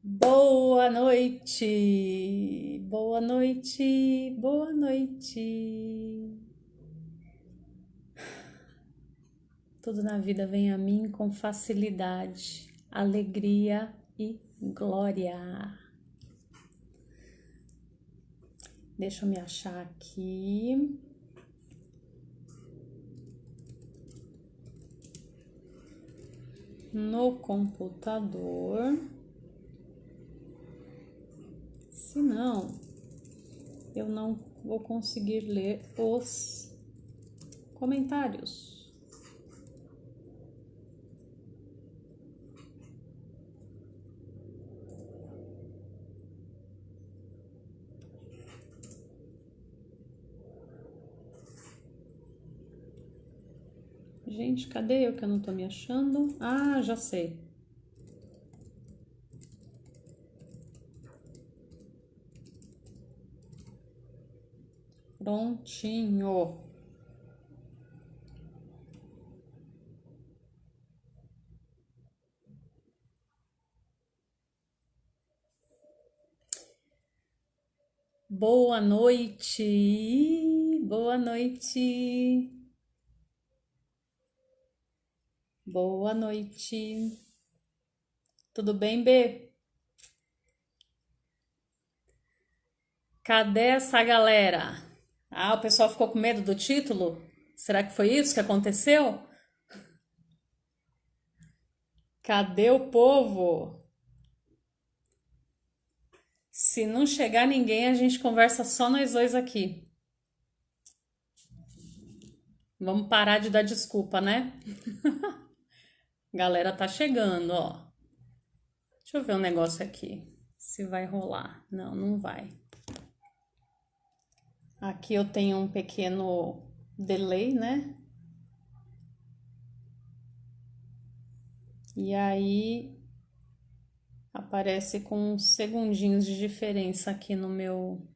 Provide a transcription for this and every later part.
Boa noite, boa noite, boa noite. Tudo na vida vem a mim com facilidade, alegria e glória. Deixa eu me achar aqui. No computador. Senão, eu não vou conseguir ler os comentários. Gente, cadê eu que eu não tô me achando? Ah, já sei. Prontinho. Boa noite, boa noite, boa noite. Tudo bem, B? Cadê essa galera? Ah, o pessoal ficou com medo do título? Será que foi isso que aconteceu? Cadê o povo? Se não chegar ninguém, a gente conversa só nós dois aqui. Vamos parar de dar desculpa, né? Galera tá chegando, ó. Deixa eu ver um negócio aqui. Se vai rolar. Não, não vai. Aqui eu tenho um pequeno delay, né? E aí aparece com uns segundinhos de diferença aqui no meu.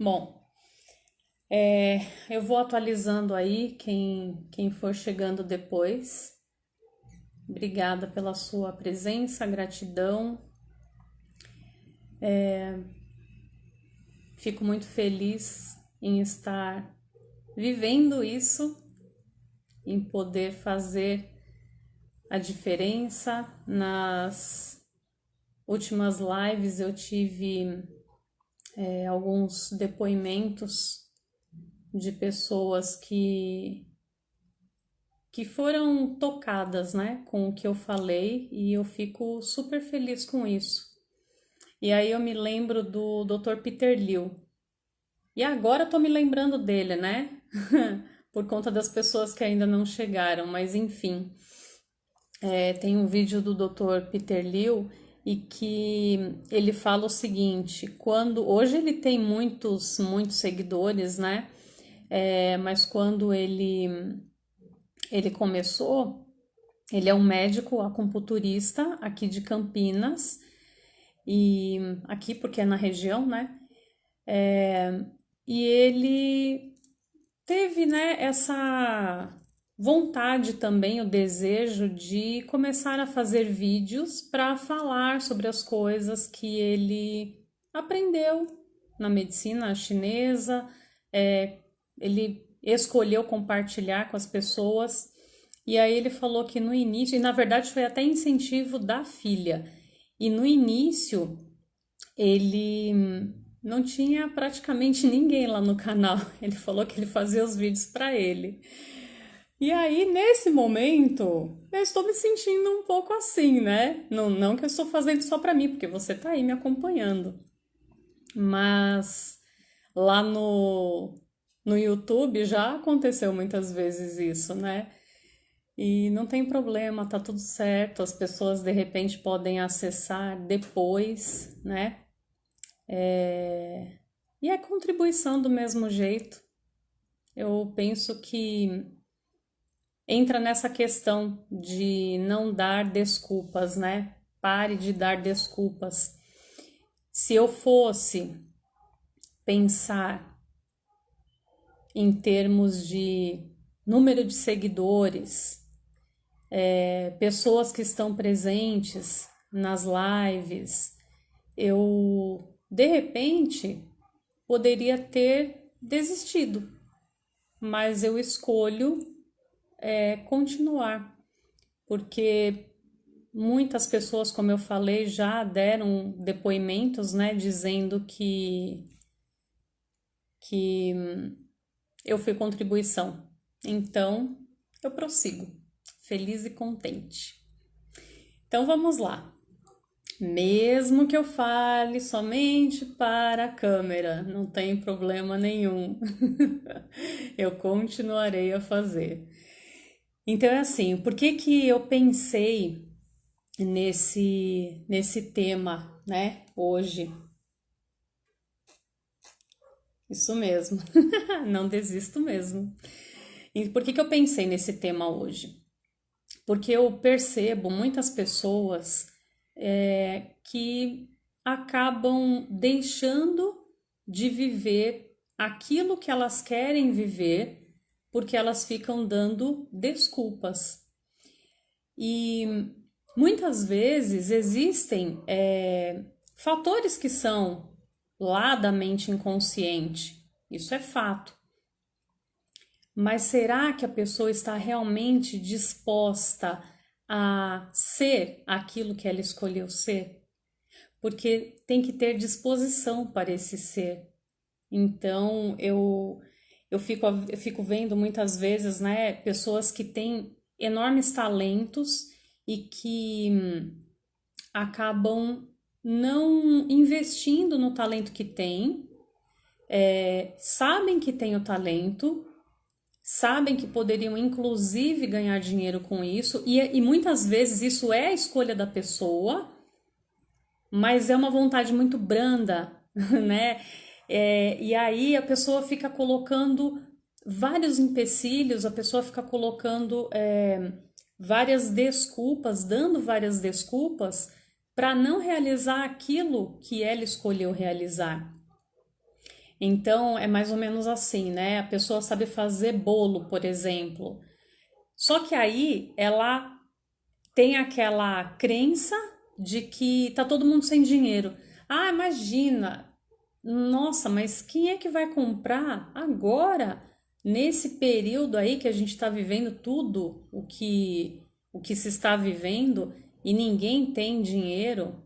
Bom, eu vou atualizando aí quem for chegando depois. Obrigada pela sua presença, gratidão. Fico muito feliz em estar vivendo isso, em poder fazer a diferença. Nas últimas lives eu tive alguns depoimentos de pessoas que foram tocadas, né, com o que eu falei e eu fico super feliz com isso. E aí eu me lembro do Dr. Peter Liu. E agora eu tô me lembrando dele, né? Por conta das pessoas que ainda não chegaram, mas enfim. Tem um vídeo do Dr. Peter Liu e que ele fala o seguinte: quando hoje ele tem muitos seguidores, né? Mas quando ele começou, ele é um médico acupunturista aqui de Campinas e aqui porque é na região, né? E ele teve, né, essa vontade também, o desejo de começar a fazer vídeos para falar sobre as coisas que ele aprendeu na medicina chinesa. Ele escolheu compartilhar com as pessoas. E aí ele falou que no início, e na verdade foi até incentivo da filha. E no início ele não tinha praticamente ninguém lá no canal. Ele falou que ele fazia os vídeos para ele. E aí, nesse momento, eu estou me sentindo um pouco assim, né? Não que eu estou fazendo só para mim, porque você tá aí me acompanhando. Mas lá no YouTube já aconteceu muitas vezes isso, né? E não tem problema, tá tudo certo. As pessoas de repente podem acessar depois, né? E é contribuição do mesmo jeito. Eu penso que entra nessa questão de não dar desculpas, né? Pare de dar desculpas. Se eu fosse pensar em termos de número de seguidores, pessoas que estão presentes nas lives, eu de repente poderia ter desistido, mas eu escolho continuar, porque muitas pessoas, como eu falei, já deram depoimentos, né, dizendo que eu fui contribuição. Então, eu prossigo, feliz e contente. Então, vamos lá. Mesmo que eu fale somente para a câmera, não tem problema nenhum. Eu continuarei a fazer. Então é assim, por que que eu pensei nesse tema, né, hoje? Isso mesmo. Não desisto mesmo. E por que que eu pensei nesse tema hoje? Porque eu percebo muitas pessoas que acabam deixando de viver aquilo que elas querem viver porque elas ficam dando desculpas. E muitas vezes existem fatores que são lá da mente inconsciente, isso é fato. Mas será que a pessoa está realmente disposta a ser aquilo que ela escolheu ser? Porque tem que ter disposição para esse ser. Então, eu fico vendo muitas vezes, né, pessoas que têm enormes talentos e que acabam não investindo no talento que têm, sabem que têm o talento, sabem que poderiam inclusive ganhar dinheiro com isso, e muitas vezes isso é a escolha da pessoa, mas é uma vontade muito branda, né? E aí a pessoa fica colocando vários empecilhos, a pessoa fica colocando várias desculpas, dando várias desculpas para não realizar aquilo que ela escolheu realizar. Então é mais ou menos assim, né? A pessoa sabe fazer bolo, por exemplo. Só que aí ela tem aquela crença de que tá todo mundo sem dinheiro. Ah, imagina! Nossa, mas quem é que vai comprar agora, nesse período aí que a gente está vivendo tudo o que se está vivendo e ninguém tem dinheiro,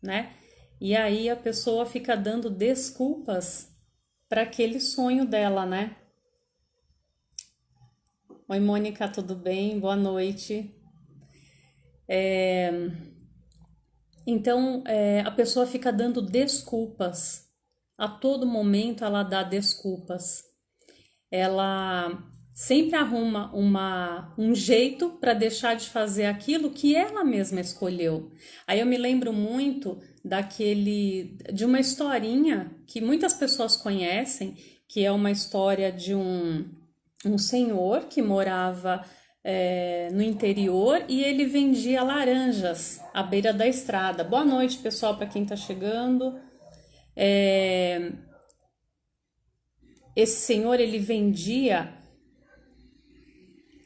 né? E aí a pessoa fica dando desculpas para aquele sonho dela, né? Oi, Mônica, tudo bem? Boa noite. Então, a pessoa fica dando desculpas. A todo momento ela dá desculpas. Ela sempre arruma um jeito para deixar de fazer aquilo que ela mesma escolheu. Aí eu me lembro muito de uma historinha que muitas pessoas conhecem, que é uma história de um senhor que morava no interior e ele vendia laranjas à beira da estrada. Boa noite, pessoal, para quem está chegando. É, Esse senhor ele vendia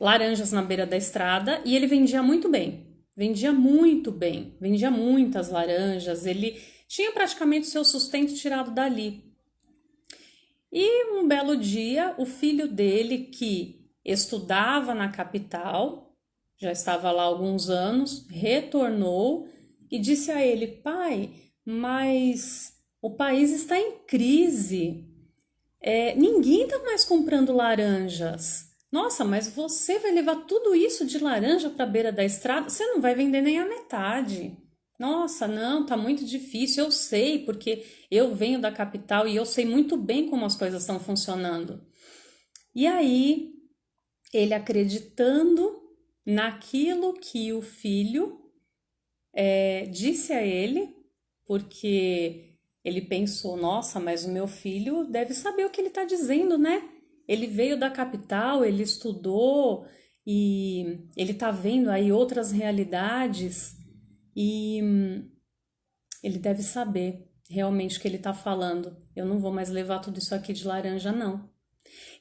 laranjas na beira da estrada e ele vendia muito bem. Vendia muito bem, vendia muitas laranjas, ele tinha praticamente seu sustento tirado dali. E um belo dia, o filho dele, que estudava na capital, já estava lá há alguns anos, retornou e disse a ele: Pai, mas o país está em crise, ninguém está mais comprando laranjas. Nossa, mas você vai levar tudo isso de laranja para a beira da estrada? Você não vai vender nem a metade. Nossa, não, tá muito difícil. Eu sei, porque eu venho da capital e eu sei muito bem como as coisas estão funcionando. E aí, ele acreditando naquilo que o filho disse a ele, porque ele pensou: nossa, mas o meu filho deve saber o que ele está dizendo, né? Ele veio da capital, ele estudou e ele está vendo aí outras realidades e ele deve saber realmente o que ele está falando. Eu não vou mais levar tudo isso aqui de laranja, não.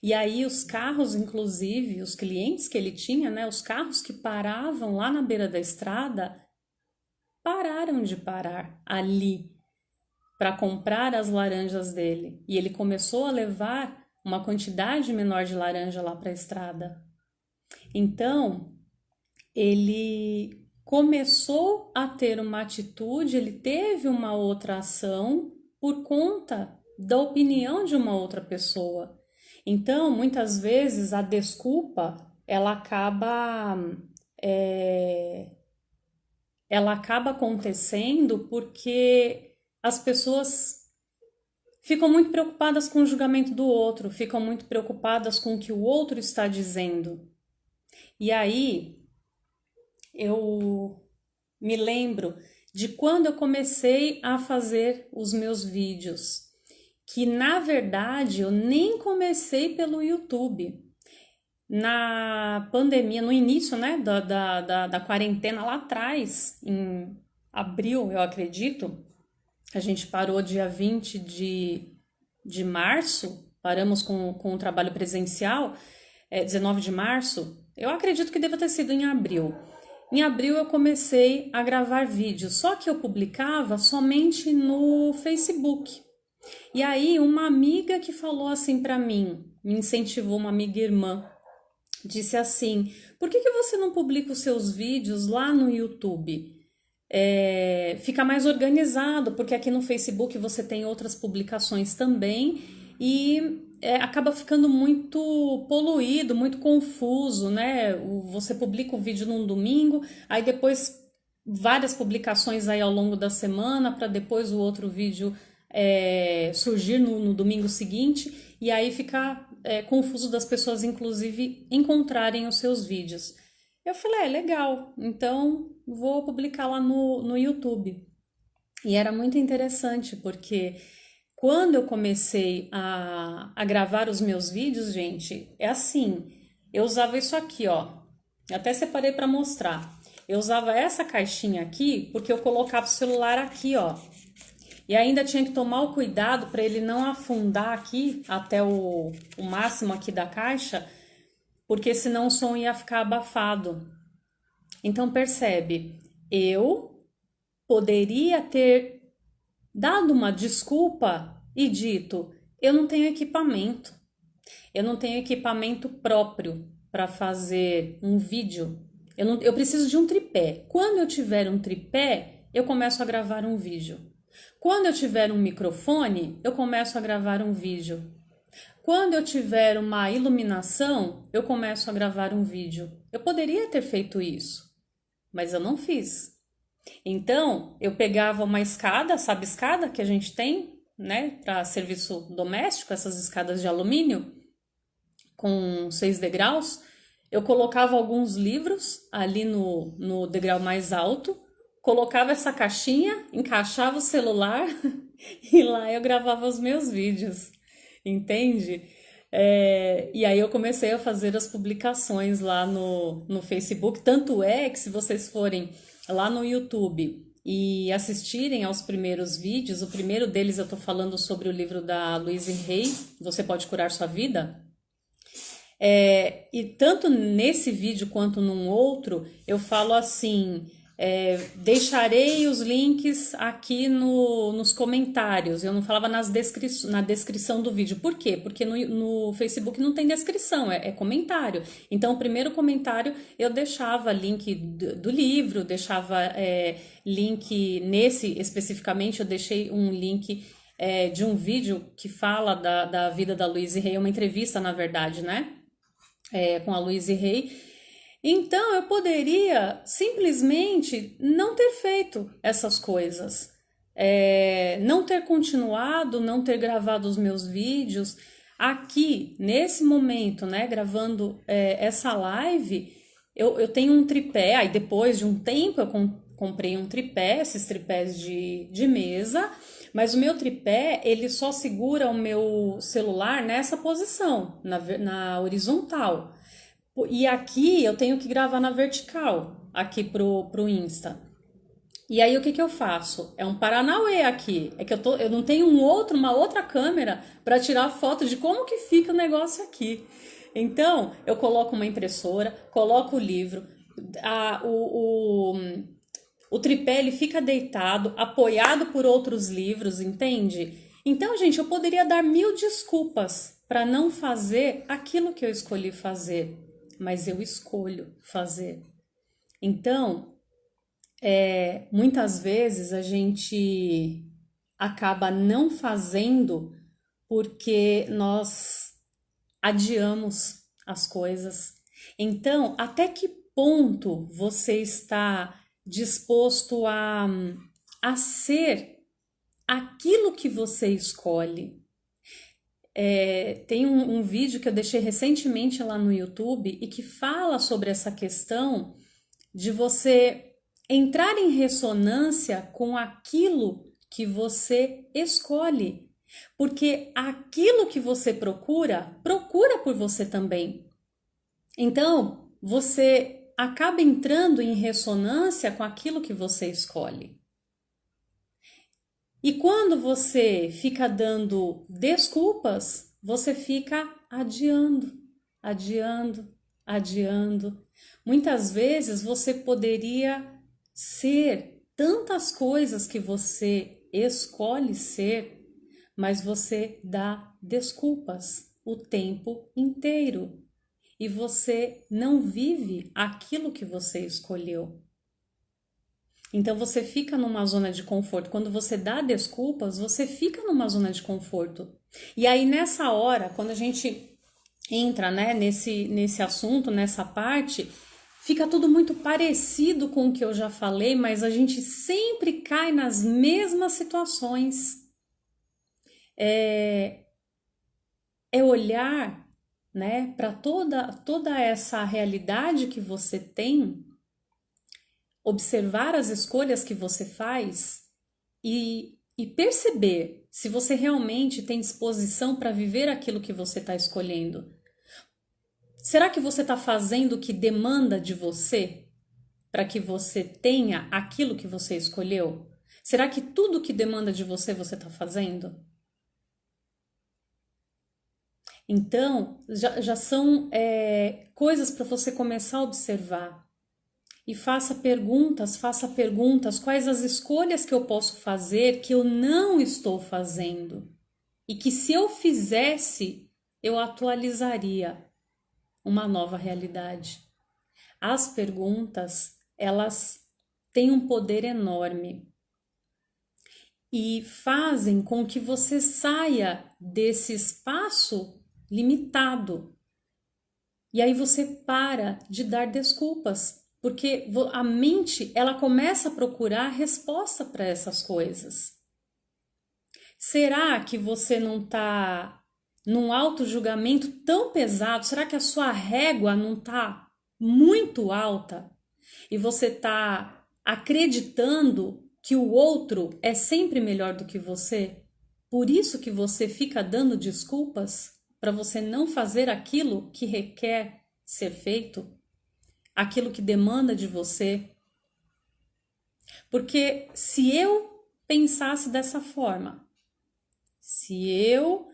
E aí os carros, inclusive, os clientes que ele tinha, né, os carros que paravam lá na beira da estrada, pararam de parar ali para comprar as laranjas dele. E ele começou a levar uma quantidade menor de laranja lá para a estrada. Então, ele começou a ter uma atitude, ele teve uma outra ação por conta da opinião de uma outra pessoa. Então, muitas vezes a desculpa ela acaba é, ela acaba acontecendo porque as pessoas ficam muito preocupadas com o julgamento do outro, ficam muito preocupadas com o que o outro está dizendo. E aí eu me lembro de quando eu comecei a fazer os meus vídeos, que na verdade eu nem comecei pelo YouTube. Na pandemia, no início, né, da quarentena lá atrás, em abril, eu acredito, a gente parou dia 20 de março, paramos com o trabalho presencial, 19 de março, eu acredito que deva ter sido em abril. Em abril eu comecei a gravar vídeos, só que eu publicava somente no Facebook. E aí uma amiga que falou assim para mim, me incentivou, uma amiga irmã, disse assim: por que você não publica os seus vídeos lá no YouTube? Fica mais organizado, porque aqui no Facebook você tem outras publicações também e acaba ficando muito poluído, muito confuso, né? Você publica o vídeo num domingo, aí depois várias publicações aí ao longo da semana para depois o outro vídeo surgir no domingo seguinte e aí fica confuso das pessoas, inclusive, encontrarem os seus vídeos. Eu falei, legal, então vou publicar lá no YouTube. E era muito interessante, porque quando eu comecei a gravar os meus vídeos, gente, é assim, eu usava isso aqui, ó, até separei para mostrar. Eu usava essa caixinha aqui, porque eu colocava o celular aqui, ó, e ainda tinha que tomar o cuidado para ele não afundar aqui até o máximo aqui da caixa, porque senão o som ia ficar abafado. Então percebe, eu poderia ter dado uma desculpa e dito: eu não tenho equipamento, eu não tenho equipamento próprio para fazer um vídeo. Eu preciso de um tripé. Quando eu tiver um tripé, eu começo a gravar um vídeo. Quando eu tiver um microfone, eu começo a gravar um vídeo. Quando eu tiver uma iluminação, eu começo a gravar um vídeo. Eu poderia ter feito isso, mas eu não fiz. Então, eu pegava uma escada, sabe escada que a gente tem, né, para serviço doméstico, essas escadas de alumínio com 6 degraus. Eu colocava alguns livros ali no degrau mais alto, colocava essa caixinha, encaixava o celular e lá eu gravava os meus vídeos, entende? E aí eu comecei a fazer as publicações lá no Facebook. Tanto é que se vocês forem lá no YouTube e assistirem aos primeiros vídeos, o primeiro deles eu tô falando sobre o livro da Louise Hay, Você Pode Curar Sua Vida. E tanto nesse vídeo quanto num outro, eu falo assim: deixarei os links aqui nos comentários. Eu não falava na descrição do vídeo. Por quê? Porque no Facebook não tem descrição, é comentário. Então, o primeiro comentário eu deixava link do livro, deixava link nesse especificamente, eu deixei um link de um vídeo que fala da vida da Louise Hay, uma entrevista, na verdade, né? Com a Louise Hay. Então eu poderia simplesmente não ter feito essas coisas, não ter continuado, não ter gravado os meus vídeos. Aqui, nesse momento, né, gravando essa live, eu tenho um tripé, aí depois de um tempo eu comprei um tripé, esses tripés de mesa, mas o meu tripé, ele só segura o meu celular nessa posição, na horizontal. E aqui eu tenho que gravar na vertical, aqui pro Insta. E aí o que que eu faço? É um paranauê aqui. É que eu não tenho uma outra câmera para tirar foto de como que fica o negócio aqui. Então, eu coloco uma impressora, coloco o livro, a, o tripé ele fica deitado, apoiado por outros livros, entende? Então, gente, eu poderia dar mil desculpas para não fazer aquilo que eu escolhi fazer, mas eu escolho fazer. Então, muitas vezes a gente acaba não fazendo porque nós adiamos as coisas. Então, até que ponto você está disposto a ser aquilo que você escolhe? Tem um vídeo que eu deixei recentemente lá no YouTube e que fala sobre essa questão de você entrar em ressonância com aquilo que você escolhe. Porque aquilo que você procura, procura por você também. Então, você acaba entrando em ressonância com aquilo que você escolhe. E quando você fica dando desculpas, você fica adiando, adiando, adiando. Muitas vezes você poderia ser tantas coisas que você escolhe ser, mas você dá desculpas o tempo inteiro e você não vive aquilo que você escolheu. Então você fica numa zona de conforto. Quando você dá desculpas, você fica numa zona de conforto. E aí nessa hora, quando a gente entra, né, nesse assunto, nessa parte, fica tudo muito parecido com o que eu já falei, mas a gente sempre cai nas mesmas situações. É olhar, né, para toda essa realidade que você tem, observar as escolhas que você faz e perceber se você realmente tem disposição para viver aquilo que você está escolhendo. Será que você está fazendo o que demanda de você para que você tenha aquilo que você escolheu? Será que tudo que demanda de você está fazendo? Então, já são coisas para você começar a observar. E faça perguntas, quais as escolhas que eu posso fazer que eu não estou fazendo? E que se eu fizesse, eu atualizaria uma nova realidade. As perguntas, elas têm um poder enorme e fazem com que você saia desse espaço limitado. E aí você para de dar desculpas, porque a mente, ela começa a procurar resposta para essas coisas. Será que você não está num auto-julgamento tão pesado? Será que a sua régua não está muito alta? E você está acreditando que o outro é sempre melhor do que você? Por isso que você fica dando desculpas para você não fazer aquilo que requer ser feito, aquilo que demanda de você. Porque se eu pensasse dessa forma, se eu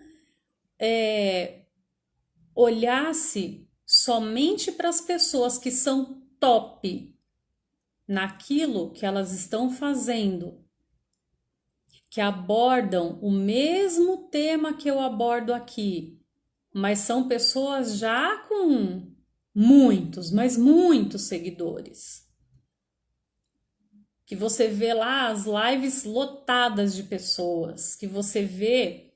olhasse somente para as pessoas que são top naquilo que elas estão fazendo, que abordam o mesmo tema que eu abordo aqui, mas são pessoas já com muitos, mas muitos seguidores. Que você vê lá as lives lotadas de pessoas, que você vê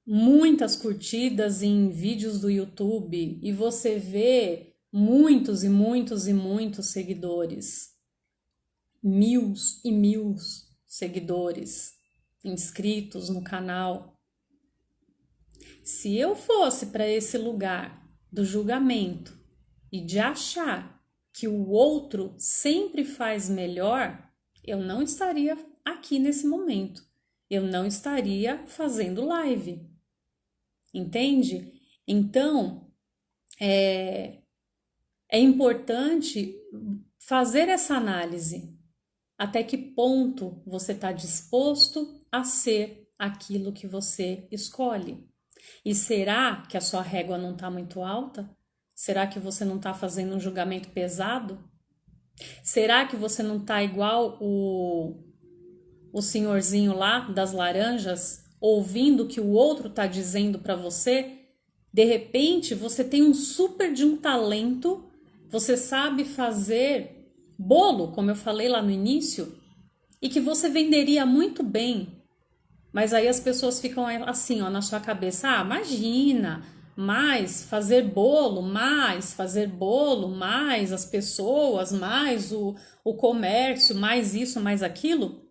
muitas curtidas em vídeos do YouTube e você vê muitos e muitos e muitos seguidores, mil e mil seguidores inscritos no canal. Se eu fosse para esse lugar do julgamento e de achar que o outro sempre faz melhor, eu não estaria aqui nesse momento. Eu não estaria fazendo live. Entende? Então, é importante fazer essa análise. Até que ponto você está disposto a ser aquilo que você escolhe? E será que a sua régua não está muito alta? Será que você não está fazendo um julgamento pesado? Será que você não está igual o senhorzinho lá das laranjas, ouvindo o que o outro está dizendo para você? De repente, você tem um super de um talento, você sabe fazer bolo, como eu falei lá no início, e que você venderia muito bem, mas aí as pessoas ficam assim, ó, na sua cabeça, ah, imagina, mais fazer bolo, mais as pessoas, mais o comércio, mais isso, mais aquilo,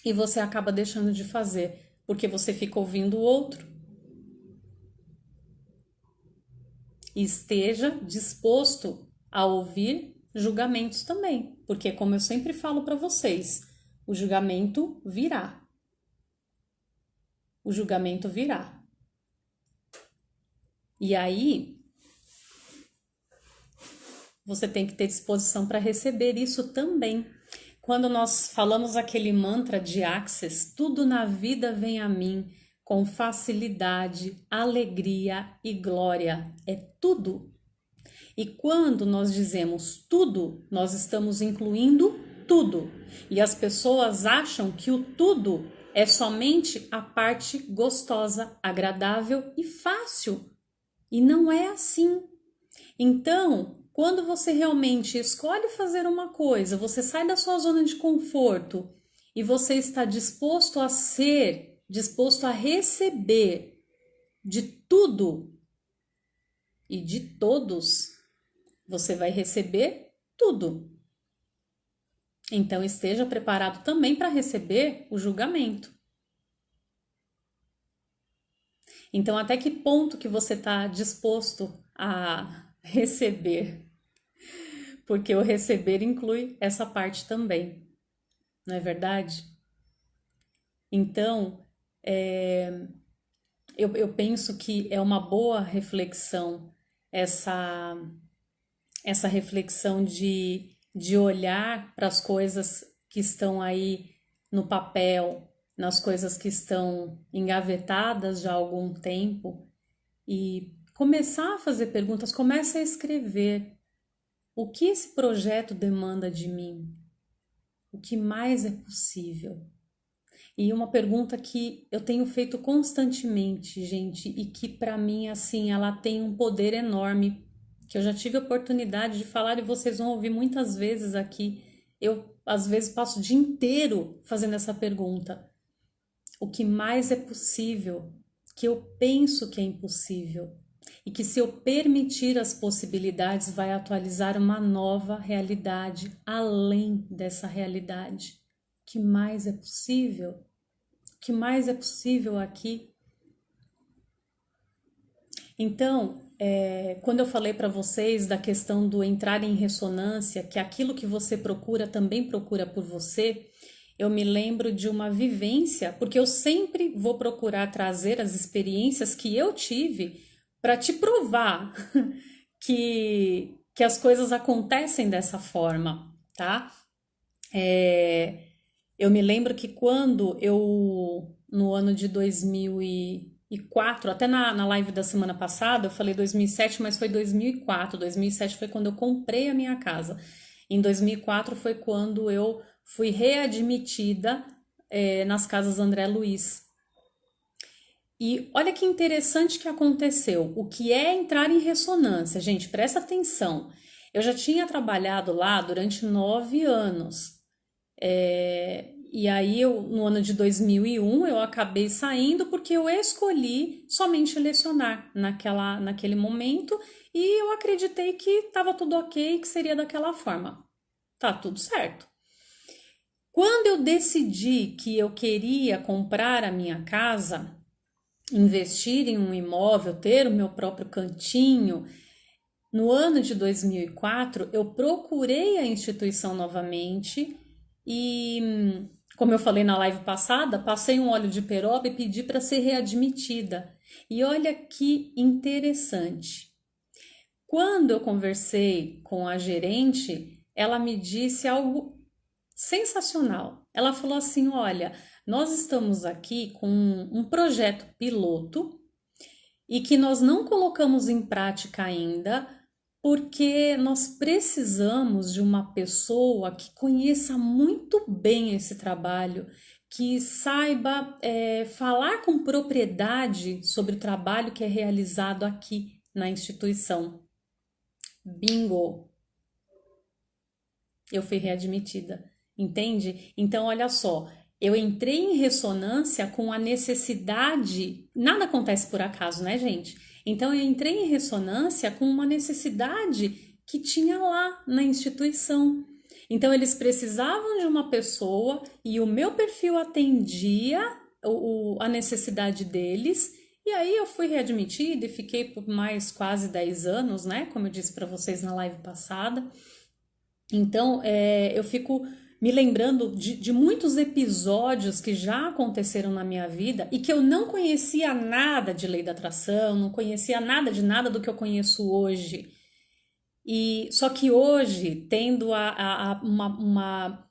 e você acaba deixando de fazer, porque você fica ouvindo o outro. E esteja disposto a ouvir julgamentos também, porque como eu sempre falo para vocês, o julgamento virá. O julgamento virá. E aí, você tem que ter disposição para receber isso também. Quando nós falamos aquele mantra de Access, tudo na vida vem a mim com facilidade, alegria e glória. É tudo. E quando nós dizemos tudo, nós estamos incluindo tudo. E as pessoas acham que o tudo é somente a parte gostosa, agradável e fácil. E não é assim. Então, quando você realmente escolhe fazer uma coisa, você sai da sua zona de conforto e você está disposto a ser, disposto a receber de tudo e de todos, você vai receber tudo. Então, esteja preparado também para receber o julgamento. Então, até que ponto que você está disposto a receber? Porque o receber inclui essa parte também, não é verdade? Então, eu penso que é uma boa reflexão essa, essa reflexão de olhar para as coisas que estão aí no papel, nas coisas que estão engavetadas já há algum tempo e começar a fazer perguntas, começa a escrever o que esse projeto demanda de mim, o que mais é possível. E uma pergunta que eu tenho feito constantemente, gente, e que para mim, assim, ela tem um poder enorme, que eu já tive a oportunidade de falar e vocês vão ouvir muitas vezes aqui. Eu, às vezes, passo o dia inteiro fazendo essa pergunta. O que mais é possível, que eu penso que é impossível, e que se eu permitir as possibilidades, vai atualizar uma nova realidade além dessa realidade. O que mais é possível? O que mais é possível aqui? Então, quando eu falei para vocês da questão do entrar em ressonância, que aquilo que você procura também procura por você, eu me lembro de uma vivência, porque eu sempre vou procurar trazer as experiências que eu tive para te provar que as coisas acontecem dessa forma, tá? Eu me lembro que quando eu, no ano de 2004, até na live da semana passada, eu falei 2007, mas foi 2004. 2007 foi quando eu comprei a minha casa. Em 2004 foi quando eu fui readmitida nas casas André Luiz. E olha que interessante que aconteceu. O que é entrar em ressonância? Gente, presta atenção. Eu já tinha trabalhado lá durante 9 anos. E aí, no ano de 2001, eu acabei saindo porque eu escolhi somente lecionar naquele momento e eu acreditei que estava tudo ok, que seria daquela forma. Tá tudo certo. Quando eu decidi que eu queria comprar a minha casa, investir em um imóvel, ter o meu próprio cantinho, no ano de 2004, eu procurei a instituição novamente e, como eu falei na live passada, passei um óleo de peroba e pedi para ser readmitida. E olha que interessante. Quando eu conversei com a gerente, ela me disse algo sensacional. Ela falou assim: olha, nós estamos aqui com um projeto piloto e que nós não colocamos em prática ainda, porque nós precisamos de uma pessoa que conheça muito bem esse trabalho, que saiba falar com propriedade sobre o trabalho que é realizado aqui na instituição. Bingo! Eu fui readmitida, entende? Então, olha só, eu entrei em ressonância com a necessidade. Nada acontece por acaso, né, gente? Então, eu entrei em ressonância com uma necessidade que tinha lá na instituição. Então, eles precisavam de uma pessoa e o meu perfil atendia a necessidade deles. E aí, eu fui readmitida e fiquei por mais quase 10 anos, né? Como eu disse para vocês na live passada. Então, eu fico me lembrando de muitos episódios que já aconteceram na minha vida e que eu não conhecia nada de lei da atração, não conhecia nada de nada do que eu conheço hoje. E só que hoje, tendo uma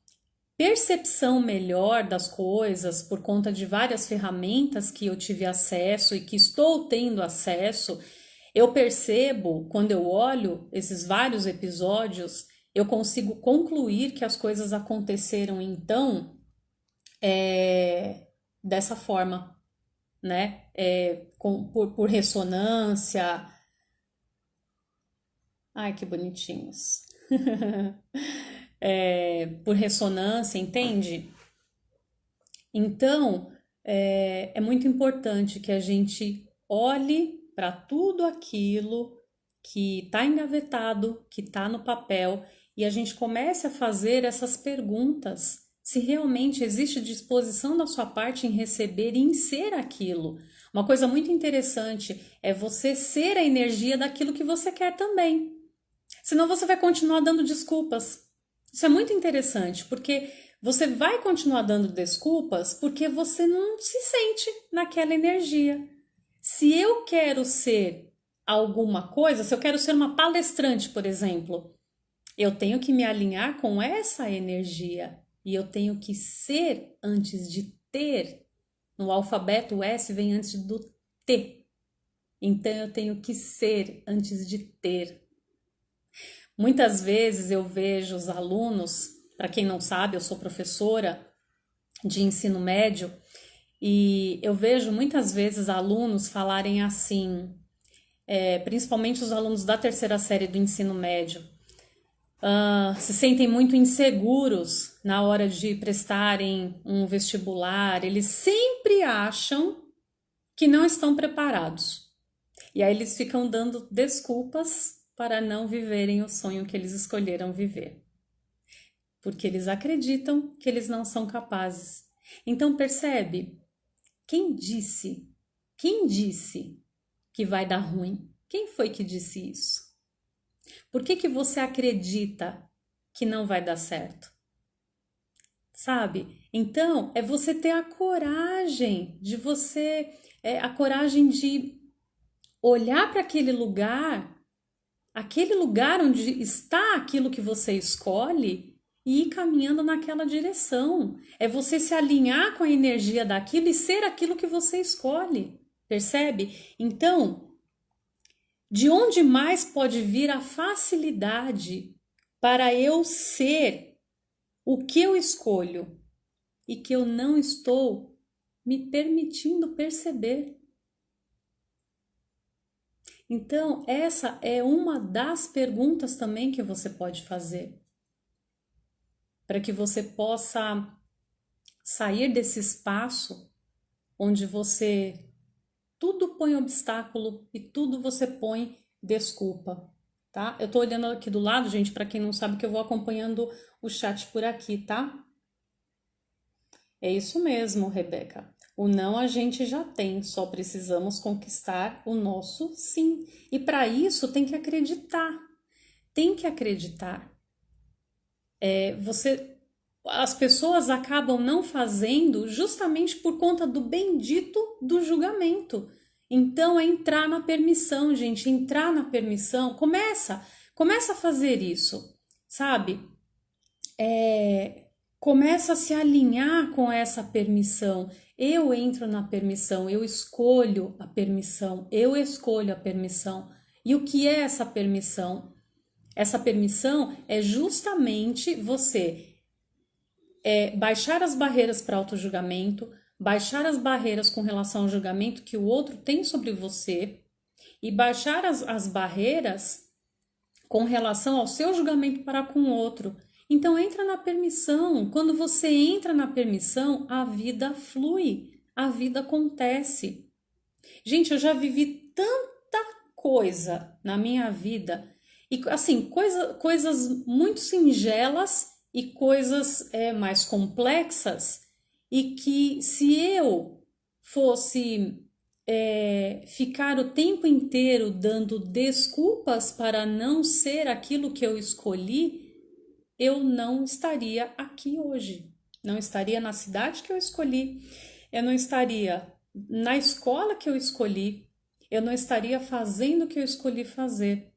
percepção melhor das coisas por conta de várias ferramentas que eu tive acesso e que estou tendo acesso, eu percebo, quando eu olho esses vários episódios, eu consigo concluir que as coisas aconteceram então dessa forma, né? Por ressonância. Ai, que bonitinhos. Por ressonância, entende? Então, é muito importante que a gente olhe para tudo aquilo que está engavetado, que está no papel, e a gente comece a fazer essas perguntas. Se realmente existe disposição da sua parte em receber e em ser aquilo. Uma coisa muito interessante é você ser a energia daquilo que você quer também. Senão você vai continuar dando desculpas. Isso é muito interessante, porque você vai continuar dando desculpas porque você não se sente naquela energia. Se eu quero ser alguma coisa, se eu quero ser uma palestrante, por exemplo, eu tenho que me alinhar com essa energia e eu tenho que ser antes de ter. No alfabeto, o S vem antes do T. Então eu tenho que ser antes de ter. Muitas vezes eu vejo os alunos, para quem não sabe, eu sou professora de ensino médio, e eu vejo muitas vezes alunos falarem assim, principalmente os alunos da terceira série do ensino médio, se sentem muito inseguros na hora de prestarem um vestibular, eles sempre acham que não estão preparados. E aí eles ficam dando desculpas para não viverem o sonho que eles escolheram viver. Porque eles acreditam que eles não são capazes. Então percebe? Quem disse? Quem disse que vai dar ruim? Quem foi que disse isso? Por que você acredita que não vai dar certo? Sabe? Então, é você ter a coragem de a coragem de olhar para aquele lugar onde está aquilo que você escolhe e ir caminhando naquela direção. É você se alinhar com a energia daquilo e ser aquilo que você escolhe. Percebe? Então, de onde mais pode vir a facilidade para eu ser o que eu escolho e que eu não estou me permitindo perceber? Então, essa é uma das perguntas também que você pode fazer para que você possa sair desse espaço onde você tudo põe obstáculo e tudo você põe desculpa, tá? Eu tô olhando aqui do lado, gente, para quem não sabe que eu vou acompanhando o chat por aqui, tá? É isso mesmo, Rebeca. O não a gente já tem, só precisamos conquistar o nosso sim. E para isso tem que acreditar. Tem que acreditar. As pessoas acabam não fazendo justamente por conta do bendito do julgamento. Então é entrar na permissão, gente, entrar na permissão, começa a fazer isso, sabe? começa a se alinhar com essa permissão. Eu entro na permissão, eu escolho a permissão, eu escolho a permissão. E o que é essa permissão? Essa permissão é justamente você baixar as barreiras para auto-julgamento, baixar as barreiras com relação ao julgamento que o outro tem sobre você e baixar as barreiras com relação ao seu julgamento para com o outro. Então entra na permissão. Quando você entra na permissão, a vida flui, a vida acontece. Gente, eu já vivi tanta coisa na minha vida, e assim, coisas muito singelas e coisas mais complexas, e que se eu fosse ficar o tempo inteiro dando desculpas para não ser aquilo que eu escolhi, eu não estaria aqui hoje. Não estaria na cidade que eu escolhi, eu não estaria na escola que eu escolhi, eu não estaria fazendo o que eu escolhi fazer,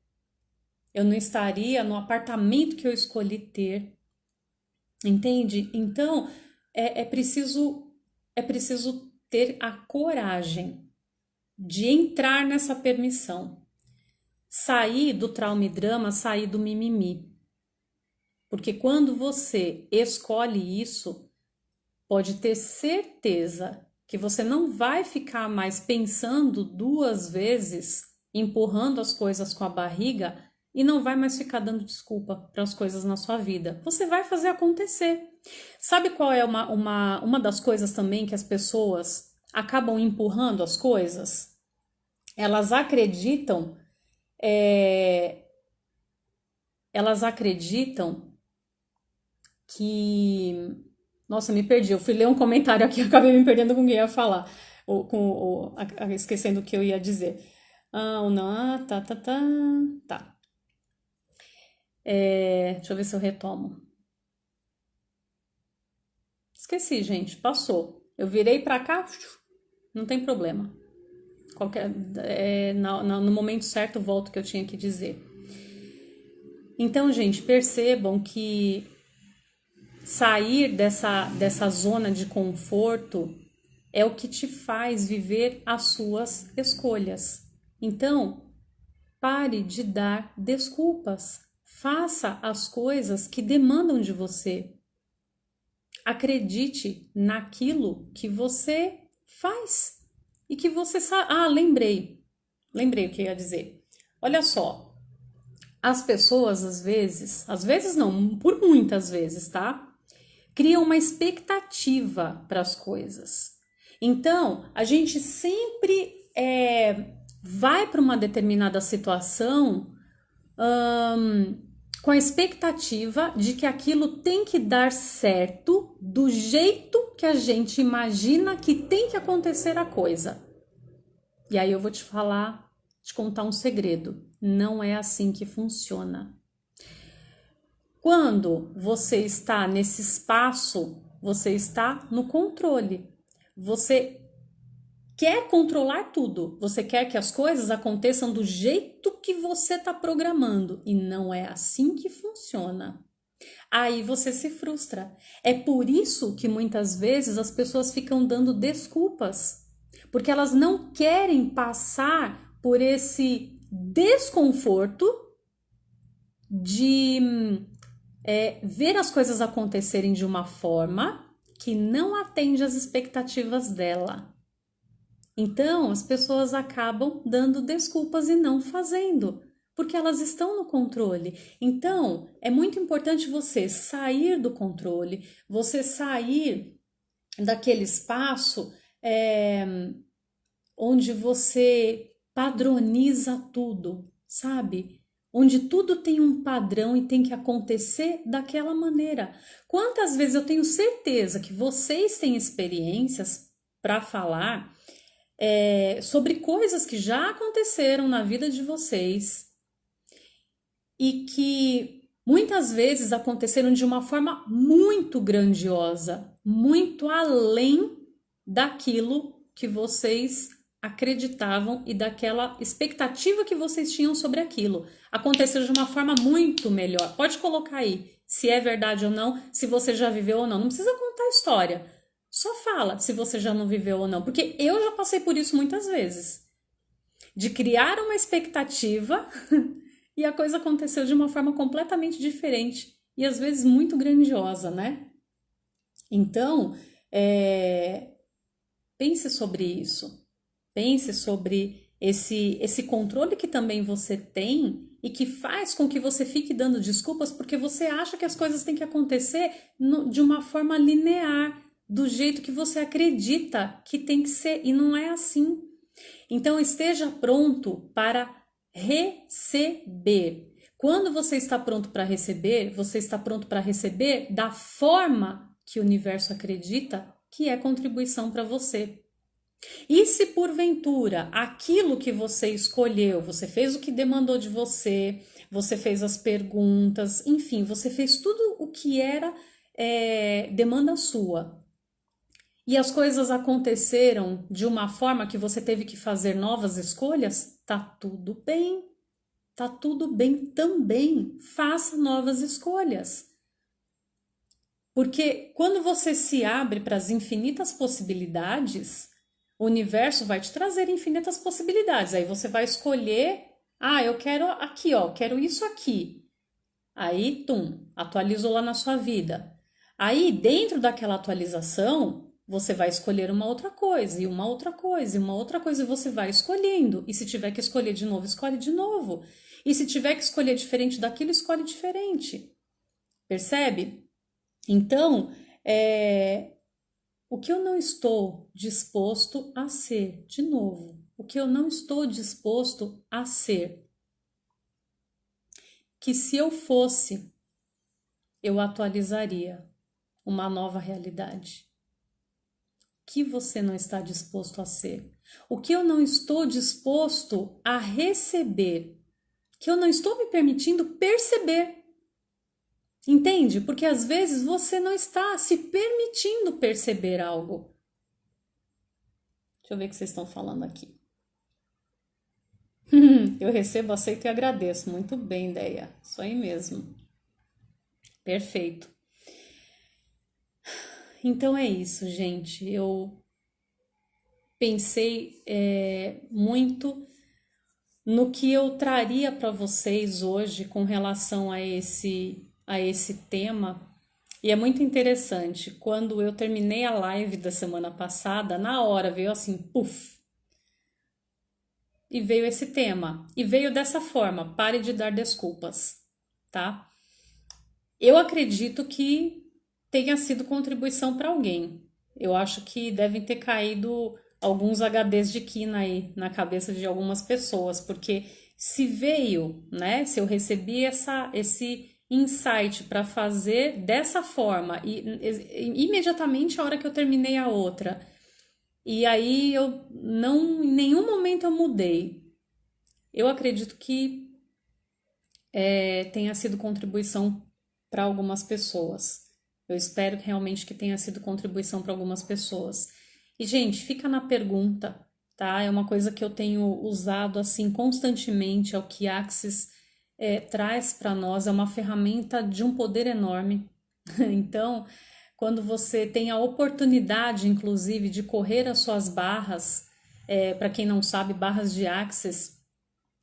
eu não estaria no apartamento que eu escolhi ter. Entende? Então, é preciso ter a coragem de entrar nessa permissão, sair do trauma e drama, sair do mimimi. Porque quando você escolhe isso, pode ter certeza que você não vai ficar mais pensando duas vezes, empurrando as coisas com a barriga e não vai mais ficar dando desculpa para as coisas na sua vida. Você vai fazer acontecer. Sabe qual é uma das coisas também que as pessoas acabam empurrando as coisas? Elas acreditam que... Nossa, me perdi. Eu fui ler um comentário aqui e acabei me perdendo com o que eu ia falar. Esquecendo o que eu ia dizer. Não, tá. Deixa eu ver se eu retomo. Esqueci, gente. Passou. Eu virei pra cá, não tem problema. No momento certo, volto o que eu tinha que dizer. Então, gente, percebam que sair dessa zona de conforto é o que te faz viver as suas escolhas. Então, pare de dar desculpas. Faça as coisas que demandam de você. Acredite naquilo que você faz e que você sabe. Lembrei o que eu ia dizer. Olha só, as pessoas às vezes não, por muitas vezes, tá? Criam uma expectativa para as coisas. Então, a gente sempre vai para uma determinada situação com a expectativa de que aquilo tem que dar certo do jeito que a gente imagina que tem que acontecer a coisa. E aí eu vou te contar um segredo. Não é assim que funciona. Quando você está nesse espaço, você está no controle. Você quer controlar tudo. Você quer que as coisas aconteçam do jeito que você está programando. E não é assim que funciona. Aí você se frustra. É por isso que muitas vezes as pessoas ficam dando desculpas. Porque elas não querem passar por esse desconforto de ver as coisas acontecerem de uma forma que não atende às expectativas dela. Então, as pessoas acabam dando desculpas e não fazendo, porque elas estão no controle. Então, é muito importante você sair do controle, você sair daquele espaço onde você padroniza tudo, sabe? Onde tudo tem um padrão e tem que acontecer daquela maneira. Quantas vezes eu tenho certeza que vocês têm experiências para falar sobre coisas que já aconteceram na vida de vocês e que muitas vezes aconteceram de uma forma muito grandiosa, muito além daquilo que vocês acreditavam e daquela expectativa que vocês tinham sobre aquilo. Aconteceu de uma forma muito melhor. Pode colocar aí se é verdade ou não, se você já viveu ou não. Não precisa contar a história. Só fala se você já não viveu ou não. Porque eu já passei por isso muitas vezes. De criar uma expectativa e a coisa aconteceu de uma forma completamente diferente. E às vezes muito grandiosa, né? Então, pense sobre isso. Pense sobre esse controle que também você tem e que faz com que você fique dando desculpas porque você acha que as coisas têm que acontecer de uma forma linear, do jeito que você acredita que tem que ser, e não é assim. Então, esteja pronto para receber. Quando você está pronto para receber, você está pronto para receber da forma que o universo acredita que é contribuição para você. E se porventura aquilo que você escolheu, você fez o que demandou de você, você fez as perguntas, enfim, você fez tudo o que era demanda sua. E as coisas aconteceram de uma forma que você teve que fazer novas escolhas, tá tudo bem. Tá tudo bem também. Faça novas escolhas. Porque quando você se abre para as infinitas possibilidades, o universo vai te trazer infinitas possibilidades. Aí você vai escolher, eu quero aqui, ó, quero isso aqui. Aí, atualizou lá na sua vida. Aí, dentro daquela atualização, você vai escolher uma outra coisa, e uma outra coisa, e uma outra coisa, e você vai escolhendo. E se tiver que escolher de novo, escolhe de novo. E se tiver que escolher diferente daquilo, escolhe diferente. Percebe? Então, o que eu não estou disposto a ser, de novo, o que eu não estou disposto a ser, que se eu fosse, eu atualizaria uma nova realidade. O que você não está disposto a ser? O que eu não estou disposto a receber? Que eu não estou me permitindo perceber? Entende? Porque às vezes você não está se permitindo perceber algo. Deixa eu ver o que vocês estão falando aqui. Eu recebo, aceito e agradeço. Muito bem, Deia. Isso aí mesmo. Perfeito. Então é isso, gente. Eu pensei muito no que eu traria para vocês hoje com relação a esse tema. E é muito interessante. Quando eu terminei a live da semana passada, na hora veio assim, puf, e veio esse tema. E veio dessa forma: pare de dar desculpas, tá? Eu acredito que tenha sido contribuição para alguém. Eu acho que devem ter caído alguns HDs de quina aí na cabeça de algumas pessoas, porque se veio, né? Se eu recebi esse insight para fazer dessa forma e imediatamente a hora que eu terminei a outra, e aí eu não, em nenhum momento eu mudei. Eu acredito que tenha sido contribuição para algumas pessoas. Eu espero que realmente que tenha sido contribuição para algumas pessoas. E, gente, fica na pergunta, tá? É uma coisa que eu tenho usado assim constantemente, é o que Axis traz para nós, é uma ferramenta de um poder enorme. Então, quando você tem a oportunidade, inclusive, de correr as suas barras, para quem não sabe, barras de Axis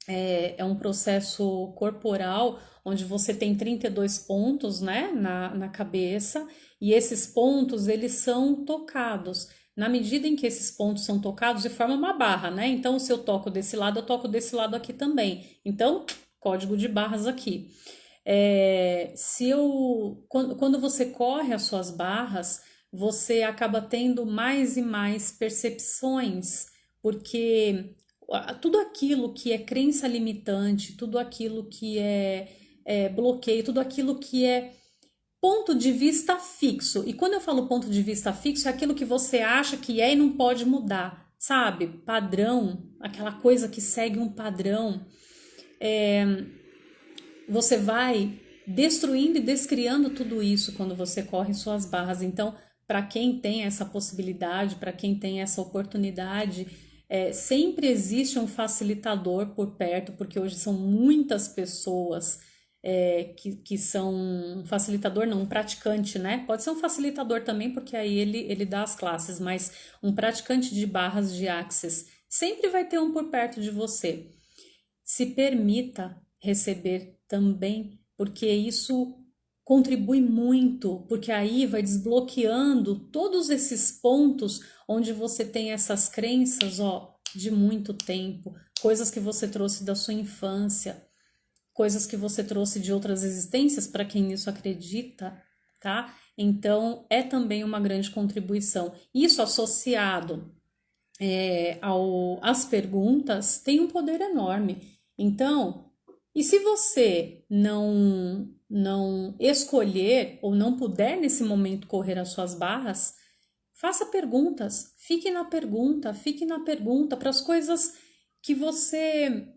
é um processo corporal onde você tem 32 pontos, né, na cabeça, e esses pontos, eles são tocados. Na medida em que esses pontos são tocados, e forma uma barra, né? Então, se eu toco desse lado, eu toco desse lado aqui também. Então, código de barras aqui. Quando você corre as suas barras, você acaba tendo mais e mais percepções, porque tudo aquilo que é crença limitante, tudo aquilo que é bloqueio, tudo aquilo que é ponto de vista fixo. E quando eu falo ponto de vista fixo, é aquilo que você acha que é e não pode mudar, sabe? Padrão, aquela coisa que segue um padrão. Você vai destruindo e descriando tudo isso quando você corre suas barras. Então, para quem tem essa possibilidade, para quem tem essa oportunidade, Sempre existe um facilitador por perto, porque hoje são muitas pessoas que são um facilitador, não, um praticante, né? Pode ser um facilitador também, porque aí ele dá as classes, mas um praticante de barras de Access sempre vai ter um por perto de você. Se permita receber também, porque isso contribui muito, porque aí vai desbloqueando todos esses pontos onde você tem essas crenças, ó, de muito tempo, coisas que você trouxe da sua infância, coisas que você trouxe de outras existências, para quem nisso acredita, tá? Então, é também uma grande contribuição. Isso associado às perguntas tem um poder enorme. Então, e se você não escolher ou não puder nesse momento correr as suas barras, faça perguntas, fique na pergunta para as coisas que você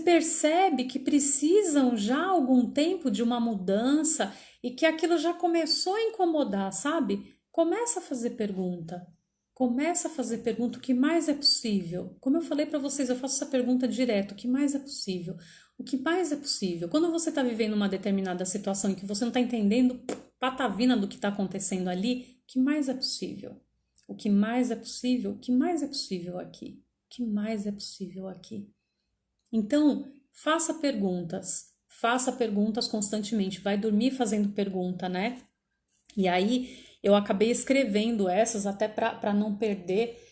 percebe que precisam já há algum tempo de uma mudança e que aquilo já começou a incomodar, sabe? Começa a fazer pergunta. Começa a fazer pergunta, o que mais é possível? Como eu falei para vocês, eu faço essa pergunta direto, o que mais é possível? O que mais é possível? Quando você está vivendo uma determinada situação em que você não está entendendo patavina do que está acontecendo ali, o que mais é possível? O que mais é possível? O que mais é possível aqui? O que mais é possível aqui? Então, faça perguntas constantemente, vai dormir fazendo pergunta, né? E aí eu acabei escrevendo essas até para não perder.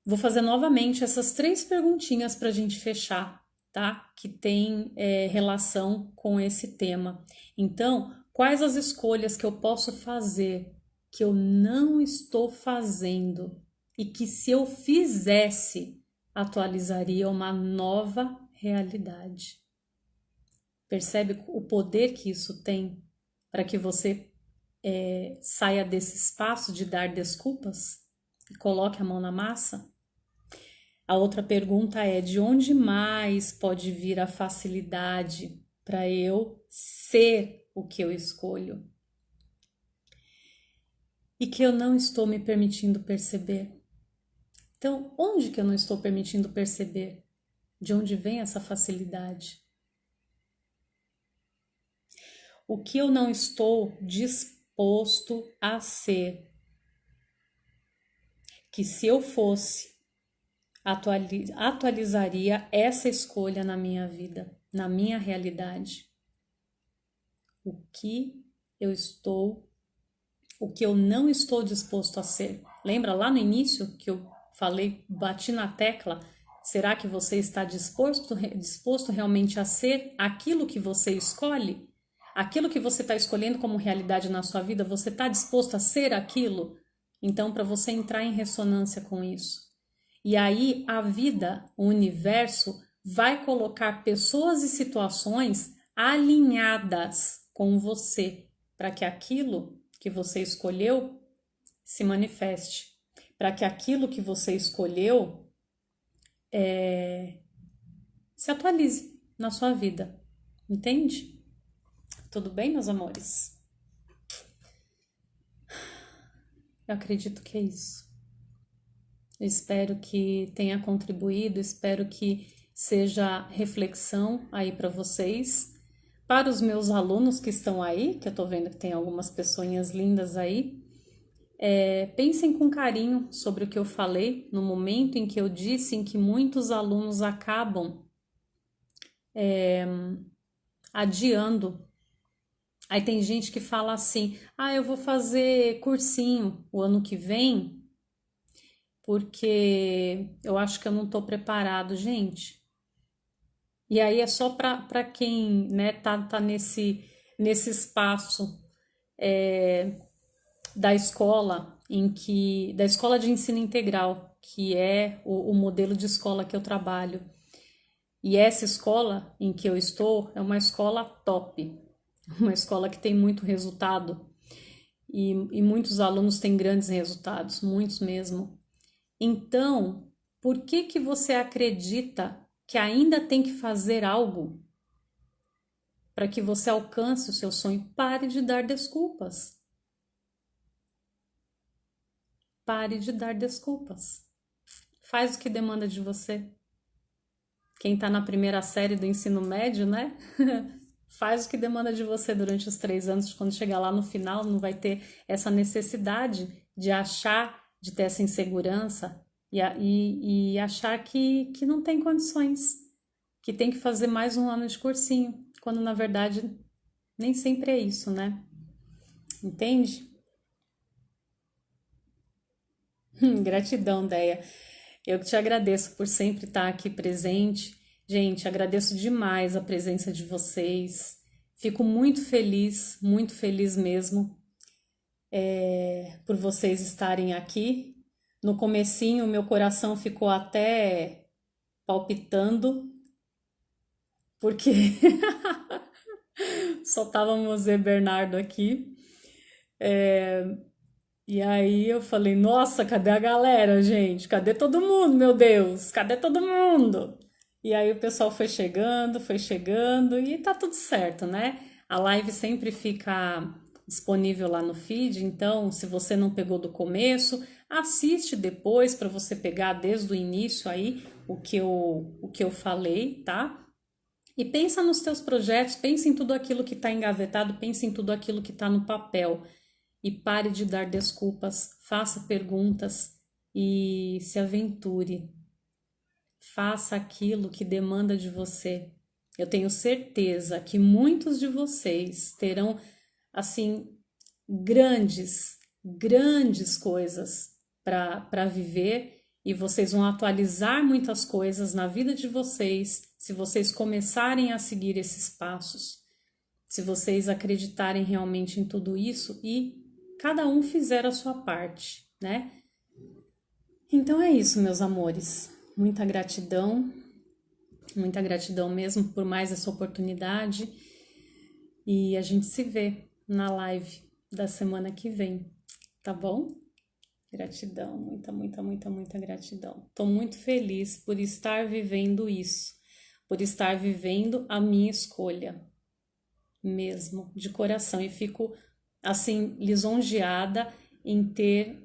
Vou fazer novamente essas 3 perguntinhas para a gente fechar, tá? Que tem relação com esse tema. Então, quais as escolhas que eu posso fazer que eu não estou fazendo e que se eu fizesse atualizaria uma nova realidade? Percebe o poder que isso tem para que você saia desse espaço de dar desculpas e coloque a mão na massa? A outra pergunta é: de onde mais pode vir a facilidade para eu ser o que eu escolho? E que eu não estou me permitindo perceber. Então, onde que eu não estou permitindo perceber? De onde vem essa facilidade? O que eu não estou disposto a ser? Que se eu fosse, atualizaria essa escolha na minha vida, na minha realidade. O que eu não estou disposto a ser. Lembra lá no início que eu falei, bati na tecla, será que você está disposto realmente a ser aquilo que você escolhe? Aquilo que você está escolhendo como realidade na sua vida, você está disposto a ser aquilo? Então, para você entrar em ressonância com isso. E aí, a vida, o universo, vai colocar pessoas e situações alinhadas com você, para que aquilo que você escolheu se manifeste, para que aquilo que você escolheu se atualize na sua vida. Entende? Tudo bem, meus amores? Eu acredito que é isso. Eu espero que tenha contribuído, espero que seja reflexão aí para vocês. Para os meus alunos que estão aí, que eu tô vendo que tem algumas pessoinhas lindas aí, pensem com carinho sobre o que eu falei no momento em que eu disse em que muitos alunos acabam adiando. Aí tem gente que fala assim: ah, eu vou fazer cursinho o ano que vem porque eu acho que eu não estou preparado, gente. E aí é só para quem, né, tá nesse espaço da escola da escola de ensino integral, que é o modelo de escola que eu trabalho. E essa escola em que eu estou é uma escola top, uma escola que tem muito resultado e muitos alunos têm grandes resultados, muitos mesmo. Então, por que que você acredita que ainda tem que fazer algo para que você alcance o seu sonho? Pare de dar desculpas. Pare de dar desculpas. Faz o que demanda de você. Quem está na primeira série do ensino médio, né? Faz o que demanda de você durante os 3 anos. Quando chegar lá no final, não vai ter essa necessidade de achar, de ter essa insegurança e achar que não tem condições, que tem que fazer mais um ano de cursinho, quando na verdade nem sempre é isso, né? Entende? Gratidão, Deia. Eu que te agradeço por sempre estar aqui presente. Gente, agradeço demais a presença de vocês. Fico muito feliz mesmo, por vocês estarem aqui. No comecinho, meu coração ficou até palpitando, porque só estávamos eu e Bernardo aqui. E aí eu falei, nossa, cadê a galera, gente? Cadê todo mundo, meu Deus? Cadê todo mundo? E aí o pessoal foi chegando e tá tudo certo, né? A live sempre fica disponível lá no feed, então se você não pegou do começo, assiste depois para você pegar desde o início aí o que eu falei, tá? E pensa nos teus projetos, pensa em tudo aquilo que está engavetado, pensa em tudo aquilo que está no papel e pare de dar desculpas, faça perguntas e se aventure. Faça aquilo que demanda de você. Eu tenho certeza que muitos de vocês terão, assim, grandes coisas para viver e vocês vão atualizar muitas coisas na vida de vocês se vocês começarem a seguir esses passos, se vocês acreditarem realmente em tudo isso e cada um fizer a sua parte, né? Então é isso, meus amores. Muita gratidão mesmo por mais essa oportunidade e a gente se vê na live da semana que vem, tá bom? Gratidão, muita gratidão. Tô muito feliz por estar vivendo isso, por estar vivendo a minha escolha, mesmo, de coração. E fico, assim, lisonjeada em ter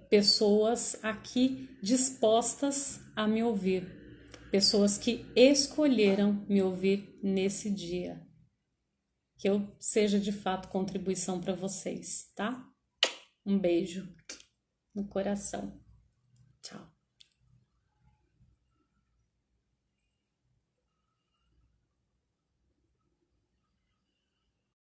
pessoas aqui dispostas a me ouvir, pessoas que escolheram me ouvir nesse dia. Que eu seja de fato contribuição para vocês, tá? Um beijo no coração.